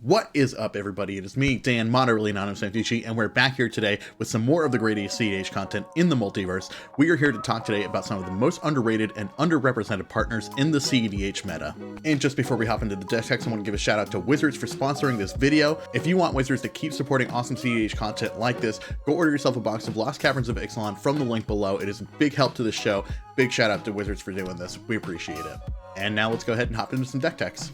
What is up, everybody? It is me, Dan, moderately anonymous MTG, and we're back here today with some more of the great cEDH content in the multiverse. We are here to talk today about some of the most underrated and underrepresented partners in the cEDH meta. And just before we hop into the deck text, I want to give a shout out to Wizards for sponsoring this video. If you want Wizards to keep supporting awesome cEDH content like this, go order yourself a box of Lost Caverns of Ixalan from the link below. It is a big help to the show. Big shout out to Wizards for doing this. We appreciate it. And now let's go ahead and hop into some deck techs.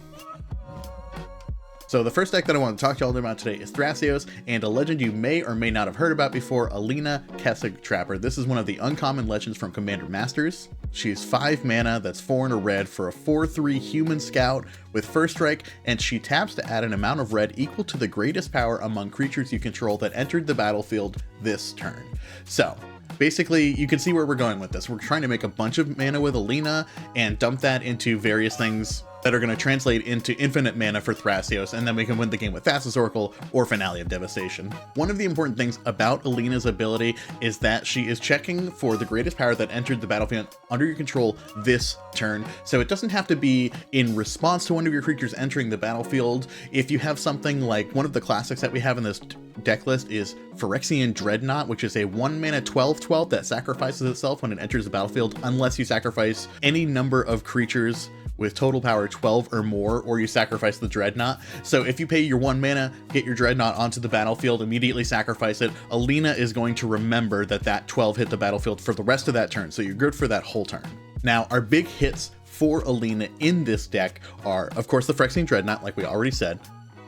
So the first deck that I want to talk to y'all about today is Thrasios, and a legend you may or may not have heard about before, Alina Kessig Trapper. This is one of the uncommon legends from Commander Masters. She's 5 mana, that's 4 and a red, for a 4/3 human scout with first strike, and she taps to add an amount of red equal to the greatest power among creatures you control that entered the battlefield this turn. So basically, you can see where we're going with this. We're trying to make a bunch of mana with Alina and dump that into various things that are going to translate into infinite mana for Thrasios, and then we can win the game with Thassa's Oracle or Finale of Devastation. One of the important things about Alina's ability is that she is checking for the greatest power that entered the battlefield under your control this turn, so it doesn't have to be in response to one of your creatures entering the battlefield. If you have something like one of the classics that we have in this deck list is Phyrexian Dreadnought, which is a 1 mana 12/12 that sacrifices itself when it enters the battlefield unless you sacrifice any number of creatures with total power 12 or more, or you sacrifice the Dreadnought. So if you pay your 1 mana, get your Dreadnought onto the battlefield, immediately sacrifice it, Alina is going to remember that that 12 hit the battlefield for the rest of that turn, so you're good for that whole turn. Now, our big hits for Alina in this deck are, of course, the Phyrexian Dreadnought, like we already said.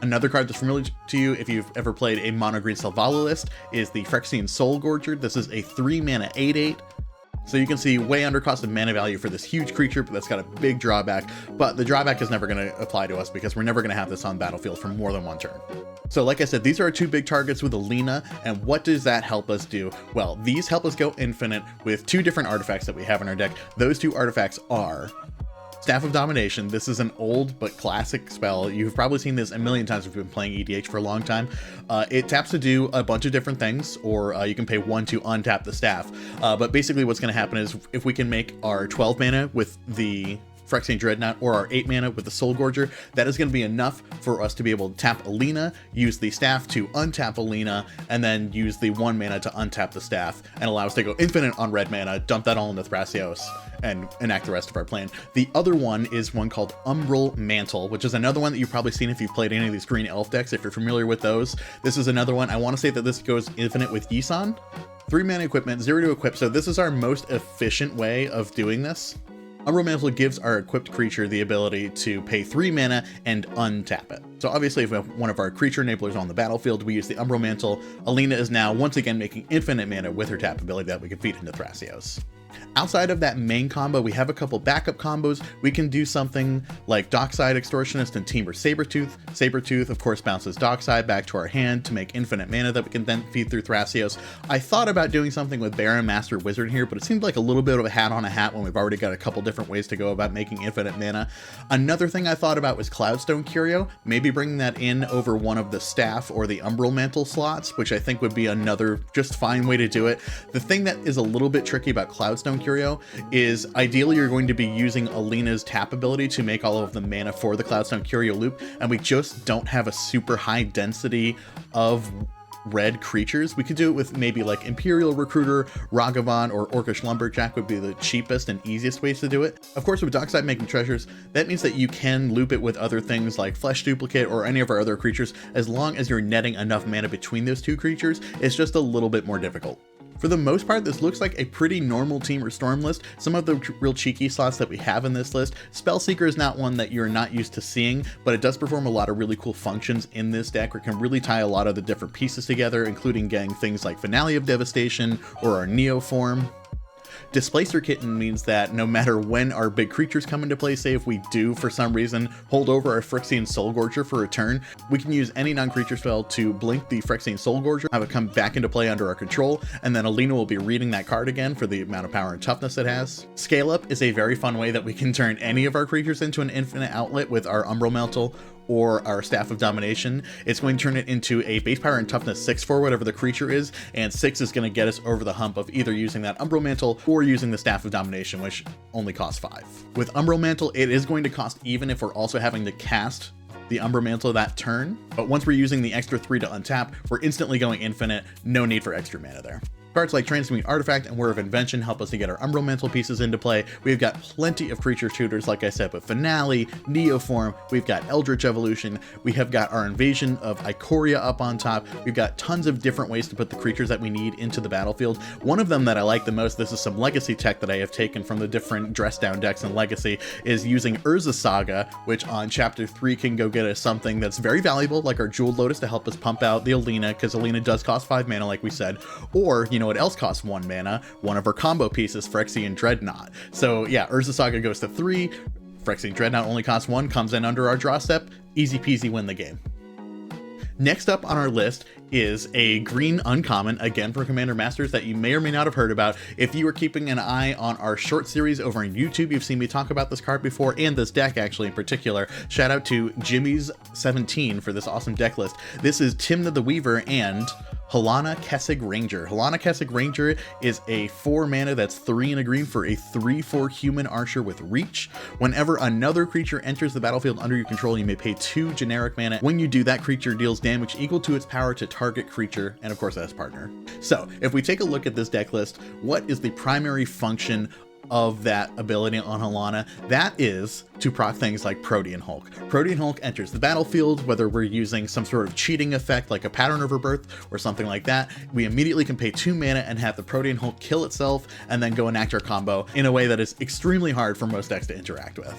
Another card that's familiar to you if you've ever played a mono green Selvala list is the Phyrexian Soulgorger. This is a 3 mana 8/8. So you can see way undercosted mana value for this huge creature, but that's got a big drawback. But the drawback is never going to apply to us because we're never going to have this on battlefield for more than one turn. So like I said, these are our 2 big targets with Alina, and what does that help us do? Well, these help us go infinite with 2 different artifacts that we have in our deck. Those 2 artifacts are Staff of Domination. This is an old but classic spell. You've probably seen this a million times if you've been playing EDH for a long time. It taps to do a bunch of different things, or you can pay 1 to untap the staff. But basically what's going to happen is if we can make our 12 mana with the Phyrexian Dreadnought or our 8 mana with the Soulgorger, that is going to be enough for us to be able to tap Alina, use the staff to untap Alina, and then use the 1 mana to untap the staff, and allow us to go infinite on red mana, dump that all into Thrasios, and enact the rest of our plan. The other one is one called Umbral Mantle, which is another one that you've probably seen if you've played any of these green elf decks, if you're familiar with those. This is another one. I want to say that this goes infinite with Yisan. 3 mana equipment, 0 to equip, so this is our most efficient way of doing this. Umbral Mantle gives our equipped creature the ability to pay 3 mana and untap it. So obviously if we have one of our creature enablers on the battlefield, we use the Umbral Mantle. Alina is now once again making infinite mana with her tap ability that we can feed into Thrasios. Outside of that main combo, we have a couple backup combos. We can do something like Dockside Extortionist and Temur Sabertooth. Sabertooth, of course, bounces Dockside back to our hand to make infinite mana that we can then feed through Thrasios. I thought about doing something with Baron Master Wizard here, but it seemed like a little bit of a hat on a hat when we've already got a couple different ways to go about making infinite mana. Another thing I thought about was Cloudstone Curio, maybe bringing that in over one of the staff or the Umbral Mantle slots, which I think would be another just fine way to do it. The thing that is a little bit tricky about Cloudstone Curio is ideally you're going to be using Alina's tap ability to make all of the mana for the Cloudstone Curio loop, and we just don't have a super high density of red creatures. We could do it with maybe like Imperial Recruiter, Ragavan, or Orcish Lumberjack would be the cheapest and easiest ways to do it. Of course, with Dockside making treasures, that means that you can loop it with other things like Flesh Duplicate or any of our other creatures, as long as you're netting enough mana between those 2 creatures. It's just a little bit more difficult. For the most part, this looks like a pretty normal Temur Storm list. Some of the real cheeky slots that we have in this list, Spellseeker is not one that you're not used to seeing, but it does perform a lot of really cool functions in this deck, where it can really tie a lot of the different pieces together, including getting things like Finale of Devastation or our Neo form. Displacer Kitten means that no matter when our big creatures come into play, say if we do for some reason hold over our Phyrexian Soulgorger for a turn, we can use any non-creature spell to blink the Phyrexian Soulgorger, have it come back into play under our control, and then Alina will be reading that card again for the amount of power and toughness it has. Scale Up is a very fun way that we can turn any of our creatures into an infinite outlet with our Umbral Mantle or our Staff of Domination. It's going to turn it into a base power and toughness 6 for whatever the creature is, and 6 is going to get us over the hump of either using that Umbral Mantle or using the Staff of Domination, which only costs 5. With Umbral Mantle, it is going to cost even if we're also having to cast the Umbra Mantle that turn, but once we're using the extra 3 to untap, we're instantly going infinite, no need for extra mana there. Cards like Transmute Artifact and War of Invention help us to get our Umbral Mantle pieces into play. We've got plenty of creature tutors, like I said, with Finale, Neoform, we've got Eldritch Evolution, we have got our Invasion of Ikoria up on top, we've got tons of different ways to put the creatures that we need into the battlefield. One of them that I like the most, this is some Legacy tech that I have taken from the different dress down decks in Legacy, is using Urza Saga, which on Chapter 3 can go get us something that's very valuable, like our Jeweled Lotus to help us pump out the Alina, because Alina does cost 5 mana, like we said, or, you know what else costs 1 mana? One of our combo pieces, Phyrexian Dreadnought. So yeah, Urza Saga goes to 3, Phyrexian Dreadnought only costs 1, comes in under our draw step, easy peasy win the game. Next up on our list is a green uncommon, again for Commander Masters, that you may or may not have heard about. If you were keeping an eye on our short series over on YouTube, you've seen me talk about this card before, and this deck actually in particular. Shout out to Jimmy's17 for this awesome deck list. This is Tymna the Weaver and Halana Kessig Ranger. Halana Kessig Ranger is a 4 mana that's 3 and a green for a 3/4 human archer with reach. Whenever another creature enters the battlefield under your control, you may pay 2 generic mana. When you do, that creature deals damage equal to its power to target creature, and of course that's partner. So if we take a look at this deck list, what is the primary function of that ability on Halana? That is to proc things like Protean Hulk. Protean Hulk enters the battlefield, whether we're using some sort of cheating effect like a Pattern of Rebirth or something like that, we immediately can pay 2 mana and have the Protean Hulk kill itself and then go enact our combo in a way that is extremely hard for most decks to interact with.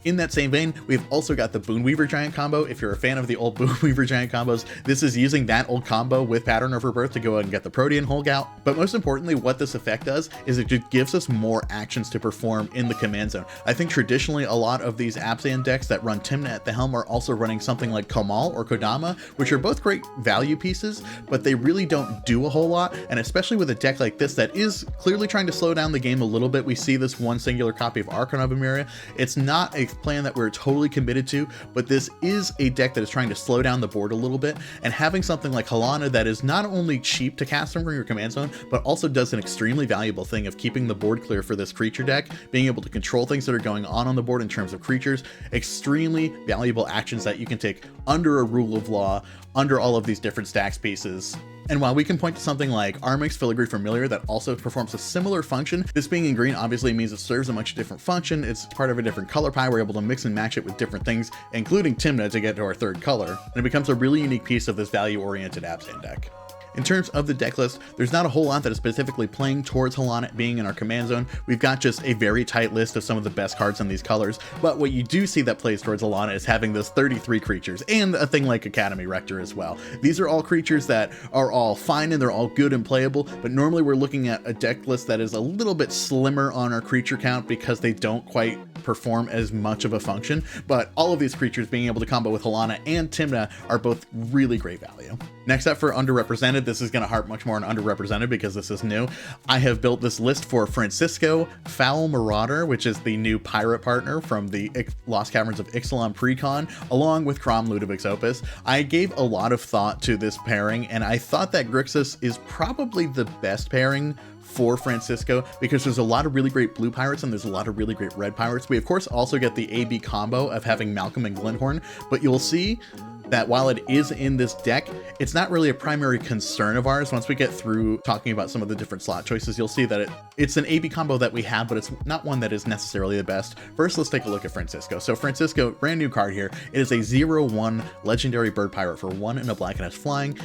In that same vein, we've also got the Boonweaver Giant combo. If you're a fan of the old Boonweaver Giant combos, this is using that old combo with Pattern of Rebirth to go ahead and get the Protean Hulk out. But most importantly, what this effect does is it just gives us more actions to perform in the command zone. I think traditionally a lot of these Abzan decks that run Tymna at the helm are also running something like Kamal or Kodama, which are both great value pieces, but they really don't do a whole lot. And especially with a deck like this that is clearly trying to slow down the game a little bit, we see this one singular copy of Archon of Emeria. It's not a plan that we're totally committed to, but this is a deck that is trying to slow down the board a little bit, and having something like Halana that is not only cheap to cast from your command zone, but also does an extremely valuable thing of keeping the board clear for this creature deck, being able to control things that are going on the board in terms of creatures, extremely valuable actions that you can take under a rule of law, under all of these different stacks pieces. And while we can point to something like Armix Filigree Familiar that also performs a similar function, this being in green obviously means it serves a much different function. It's part of a different color pie. We're able to mix and match it with different things, including Tymna, to get to our 3rd color. And it becomes a really unique piece of this value-oriented Abzan deck. In terms of the deck list, there's not a whole lot that is specifically playing towards Halana being in our command zone. We've got just a very tight list of some of the best cards in these colors, but what you do see that plays towards Halana is having those 33 creatures, and a thing like Academy Rector as well. These are all creatures that are all fine and they're all good and playable, but normally we're looking at a deck list that is a little bit slimmer on our creature count because they don't quite perform as much of a function, but all of these creatures being able to combo with Halana and Tymna are both really great value. Next up for underrepresented, this is going to harp much more on underrepresented because this is new. I have built this list for Francisco Foul Marauder, which is the new pirate partner from the Lost Caverns of Ixalan Precon, along with Crom Ludovic's Opus. I gave a lot of thought to this pairing, and I thought that Grixis is probably the best pairing for Francisco because there's a lot of really great blue pirates and there's a lot of really great red pirates. We of course also get the AB combo of having Malcolm and Glenhorn, but you'll see that while it is in this deck, it's not really a primary concern of ours. Once we get through talking about some of the different slot choices, you'll see that it's an AB combo that we have, but it's not one that is necessarily the best. First, let's take a look at Francisco. So Francisco, brand new card here. It is a 0/1 legendary bird pirate for 1 and a black and has flying.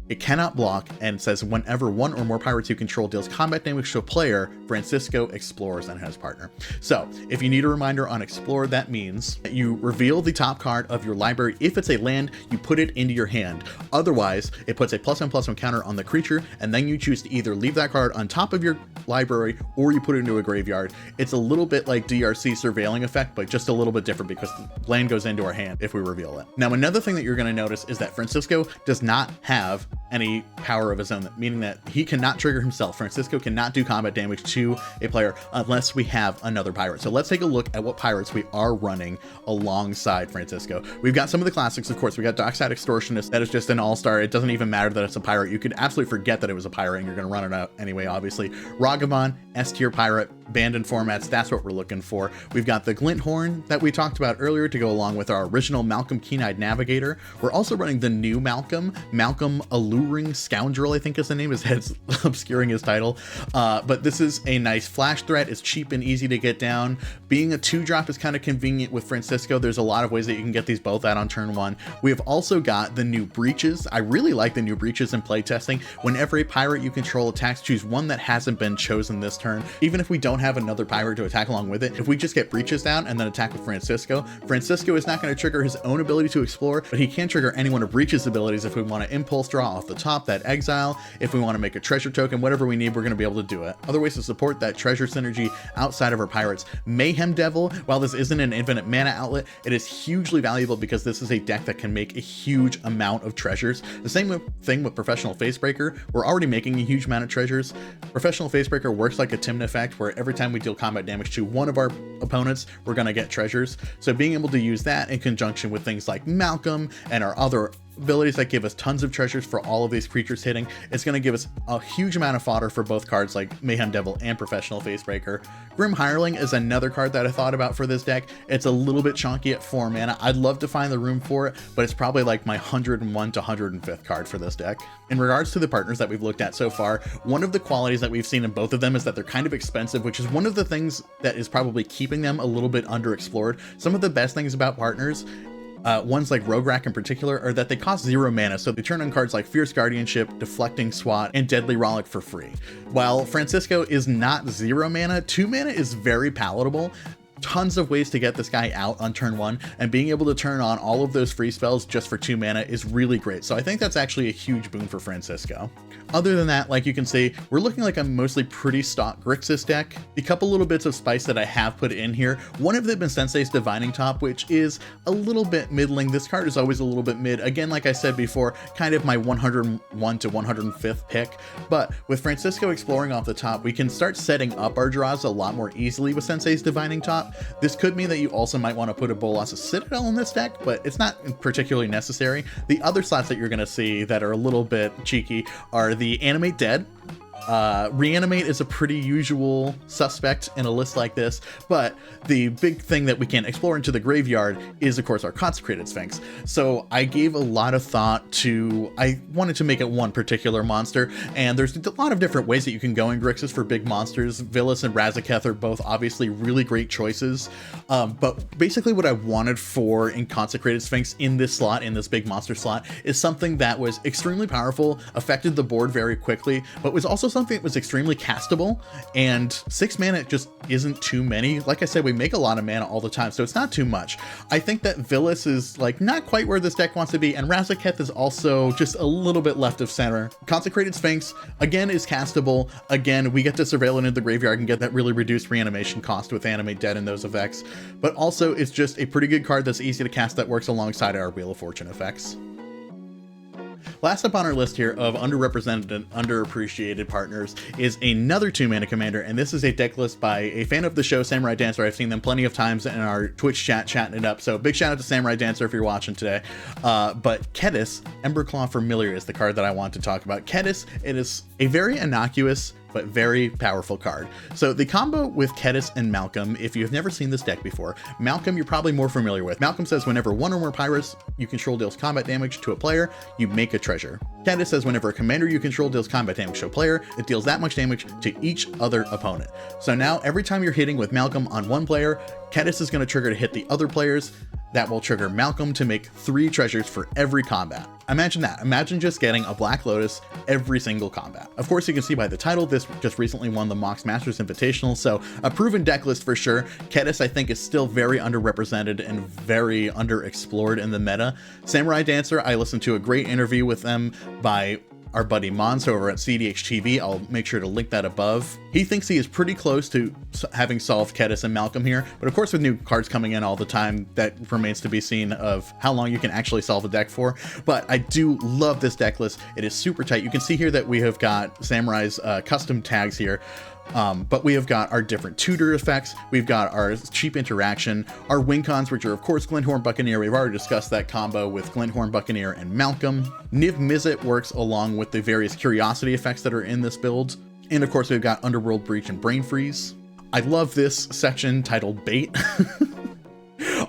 It cannot block and says whenever 1 or more pirates you control deals combat damage to a player, Francisco explores and has partner. So if you need a reminder on explore, that means that you reveal the top card of your library. If it's a land, you put it into your hand. Otherwise, it puts a +1/+1 counter on the creature, and then you choose to either leave that card on top of your library or you put it into a graveyard. It's a little bit like DRC Surveilling Effect, but just a little bit different because the land goes into our hand if we reveal it. Now, another thing that you're going to notice is that Francisco does not have any power of his own, meaning that he cannot trigger himself. Francisco cannot do combat damage to a player unless we have another pirate. So let's take a look at what pirates we are running alongside Francisco. We've got some of the classics, of course. We got Dockside Extortionist. That is just an all-star. It doesn't even matter that it's a pirate. You could absolutely forget that it was a pirate and you're going to run it out anyway, obviously. Ragavan, S tier pirate. banned in formats, that's what we're looking for. We've got the Glint Horn that we talked about earlier to go along with our original Malcolm Keen-Eyed Navigator. We're also running the new Malcolm Alluring Scoundrel, I think is the name. His head's obscuring his title. But this is a nice flash threat. It's cheap and easy to get down. Being a 2-drop is kind of convenient with Francisco. There's a lot of ways that you can get these both out on turn 1. We have also got the new Breaches. I really like the new Breaches in playtesting. Whenever a pirate you control attacks, choose one that hasn't been chosen this turn. Even if we don't have another pirate to attack along with it, if we just get Breaches down and then attack with Francisco is not going to trigger his own ability to explore, but he can trigger any one of Breaches' abilities if we want to impulse draw off the top, that exile, if we want to make a treasure token, whatever we need, we're going to be able to do it. Other ways to support that treasure synergy outside of our pirates. Mayhem Devil, while this isn't an infinite mana outlet, it is hugely valuable because this is a deck that can make a huge amount of treasures. The same thing with Professional Facebreaker. We're already making a huge amount of treasures. Professional Facebreaker works like a Tymna effect, where every time we deal combat damage to one of our opponents, we're going to get treasures. So being able to use that in conjunction with things like Malcolm and our other abilities that give us tons of treasures for all of these creatures hitting, it's going to give us a huge amount of fodder for both cards like Mayhem Devil and Professional Facebreaker. Grim Hireling is another card that I thought about for this deck. It's a little bit chunky at 4 mana. I'd love to find the room for it, but it's probably like my 101 to 105th card for this deck. In regards to the partners that we've looked at so far, one of the qualities that we've seen in both of them is that they're kind of expensive, which is one of the things that is probably keeping them a little bit underexplored. Some of the best things about partners, ones like Rogue Rack in particular, are that they cost 0 mana, so they turn on cards like Fierce Guardianship, Deflecting Swat, and Deadly Rollick for free. While Francisco is not 0 mana, 2 mana is very palatable. Tons of ways to get this guy out on turn 1, and being able to turn on all of those free spells just for 2 mana is really great. So I think that's actually a huge boon for Francisco. Other than that, like you can see, we're looking like a mostly pretty stock Grixis deck. A couple little bits of spice that I have put in here. One of them is Sensei's Divining Top, which is a little bit middling. This card is always a little bit mid. Again, like I said before, kind of my 101 to 105th pick. But with Francisco exploring off the top, we can start setting up our draws a lot more easily with Sensei's Divining Top. This could mean that you also might want to put a Bolas's Citadel in this deck, but it's not particularly necessary. The other slots that you're going to see that are a little bit cheeky are the Animate Dead. Reanimate is a pretty usual suspect in a list like this, but the big thing that we can explore into the graveyard is, of course, our Consecrated Sphinx. So I gave a lot of thought to, I wanted to make it one particular monster, and there's a lot of different ways that you can go in Grixis for big monsters. Vilas and Razaketh are both obviously really great choices, but basically what I wanted for in Consecrated Sphinx in this slot, in this big monster slot, is something that was extremely powerful, affected the board very quickly, but was also something that was extremely castable, and 6 mana just isn't too many. Like I said, we make a lot of mana all the time, so it's not too much. I think that Vilas is like not quite where this deck wants to be, and Razaketh is also just a little bit left of center. Consecrated Sphinx, again, is castable. Again, we get to surveil it into the graveyard and get that really reduced reanimation cost with Animate Dead and those effects, but also it's just a pretty good card that's easy to cast that works alongside our Wheel of Fortune effects. Last up on our list here of underrepresented and underappreciated partners is another 2-mana commander, and this is a deck list by a fan of the show, Samurai Dancer. I've seen them plenty of times in our Twitch chat chatting it up, so big shout out to Samurai Dancer if you're watching today. But Kediss, Emberclaw Familiar, is the card that I want to talk about. Kediss, it is a very innocuous but very powerful card. So the combo with Kediss and Malcolm, if you've never seen this deck before, Malcolm you're probably more familiar with. Malcolm says whenever one or more pirates you control deals combat damage to a player, you make a treasure. Kediss says whenever a commander you control deals combat damage to a player, it deals that much damage to each other opponent. So now every time you're hitting with Malcolm on one player, Kediss is going to trigger to hit the other players. That will trigger Malcolm to make 3 treasures for every combat. Imagine that. Imagine just getting a Black Lotus every single combat. Of course, you can see by the title, this just recently won the Mox Masters Invitational, so a proven deck list for sure. Kediss, I think, is still very underrepresented and very underexplored in the meta. Samurai Dancer, I listened to a great interview with them by our buddy Mons over at cEDH TV. I'll make sure to link that above. He thinks he is pretty close to having solved Kediss and Malcolm here, but of course with new cards coming in all the time, that remains to be seen of how long you can actually solve a deck for. But I do love this deck list. It is super tight. You can see here that we have got Samurai's custom tags here. But we have got our different tutor effects, we've got our cheap interaction, our win cons, which are of course Glinthorn Buccaneer. We've already discussed that combo with Glinthorn Buccaneer and Malcolm. Niv Mizzet works along with the various curiosity effects that are in this build. And of course we've got Underworld Breach and Brain Freeze. I love this section titled Bait.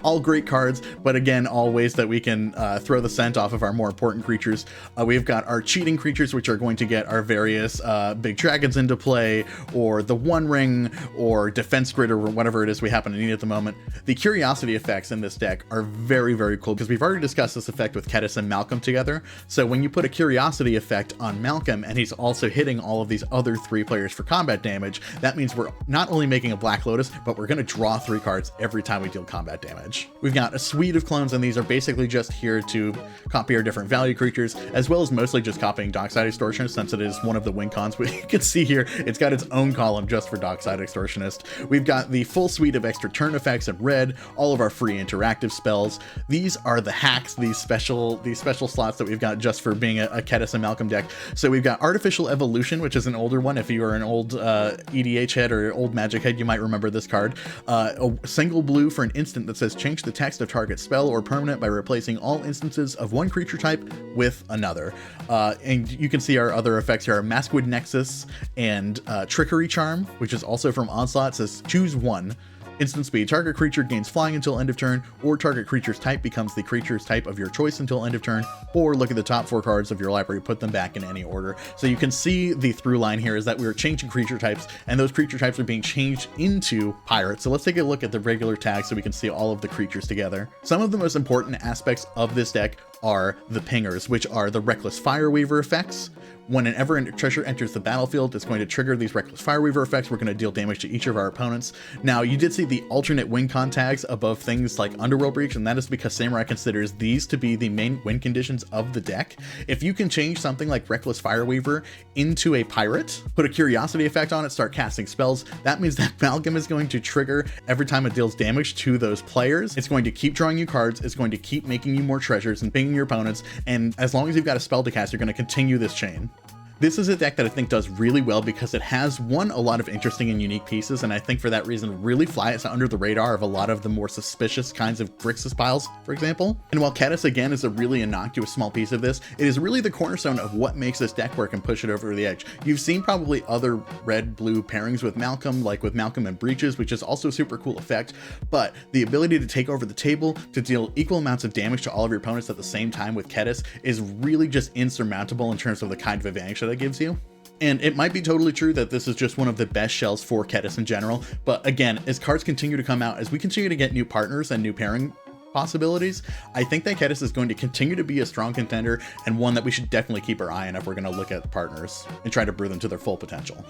All great cards, but again, all ways that we can throw the scent off of our more important creatures. We've got our cheating creatures, which are going to get our various big dragons into play, or the One Ring, or Defense Grid, or whatever it is we happen to need at the moment. The curiosity effects in this deck are very, very cool, because we've already discussed this effect with Kediss and Malcolm together. So when you put a curiosity effect on Malcolm, and he's also hitting all of these other 3 players for combat damage, that means we're not only making a Black Lotus, but we're going to draw 3 cards every time we deal combat damage. We've got a suite of clones, and these are basically just here to copy our different value creatures, as well as mostly just copying Dockside Extortionist, since it is one of the win cons. But you can see here, it's got its own column just for Dockside Extortionist. We've got the full suite of extra turn effects in red, all of our free interactive spells. These are the hacks, these special slots that we've got just for being a Kediss and Malcolm deck. So we've got Artificial Evolution, which is an older one. If you are an old EDH head or old Magic head, you might remember this card. A single blue for an instant that says change the text of target spell or permanent by replacing all instances of one creature type with another. And you can see our other effects here are Maskwood Nexus and Trickery Charm, which is also from Onslaught. It says choose one. Instant speed. Target creature gains flying until end of turn, or target creature's type becomes the creature's type of your choice until end of turn, or look at the top 4 cards of your library, put them back in any order. So you can see the through line here is that we're changing creature types, and those creature types are being changed into pirates. So let's take a look at the regular tags so we can see all of the creatures together. Some of the most important aspects of this deck are the pingers, which are the Reckless Fireweaver effects. Whenever a treasure enters the battlefield, it's going to trigger these Reckless Fireweaver effects. We're going to deal damage to each of our opponents. Now, you did see the alternate win con tags above things like Underworld Breach, and that is because Samurai considers these to be the main win conditions of the deck. If you can change something like Reckless Fireweaver into a pirate, put a curiosity effect on it, start casting spells, that means that Malcolm is going to trigger every time it deals damage to those players. It's going to keep drawing you cards, it's going to keep making you more treasures and pinging your opponents, and as long as you've got a spell to cast, you're going to continue this chain. This is a deck that I think does really well because it has, one, a lot of interesting and unique pieces, and I think for that reason really flies under the radar of a lot of the more suspicious kinds of Grixis piles, for example. And while Kediss, again, is a really innocuous small piece of this, it is really the cornerstone of what makes this deck work and push it over the edge. You've seen probably other red-blue pairings with Malcolm, like with Malcolm and Breaches, which is also a super cool effect, but the ability to take over the table, to deal equal amounts of damage to all of your opponents at the same time with Kediss is really just insurmountable in terms of the kind of advantage that gives you. And it might be totally true that this is just one of the best shells for Kediss in general, but again, as cards continue to come out, as we continue to get new partners and new pairing possibilities, I think that Kediss is going to continue to be a strong contender and one that we should definitely keep our eye on if we're going to look at partners and try to brew them to their full potential.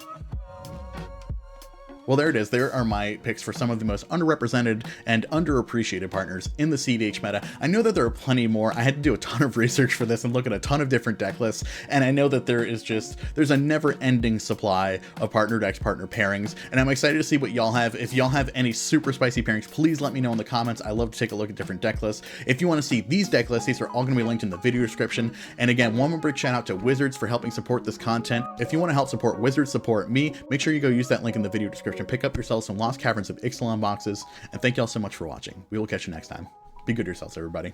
Well, there it is. There are my picks for some of the most underrepresented and underappreciated partners in the cEDH meta. I know that there are plenty more. I had to do a ton of research for this and look at a ton of different deck lists, and I know that there's a never-ending supply of partner decks, partner pairings, and I'm excited to see what y'all have. If y'all have any super spicy pairings, please let me know in the comments. I love to take a look at different deck lists. If you want to see these deck lists, these are all going to be linked in the video description. And again, one more big shout out to Wizards for helping support this content. If you want to help support Wizards, support me, make sure you go use that link in the video description. Pick up yourselves some Lost Caverns of Ixalan boxes, and thank y'all so much for watching. We will catch you next time. Be good to yourselves, everybody.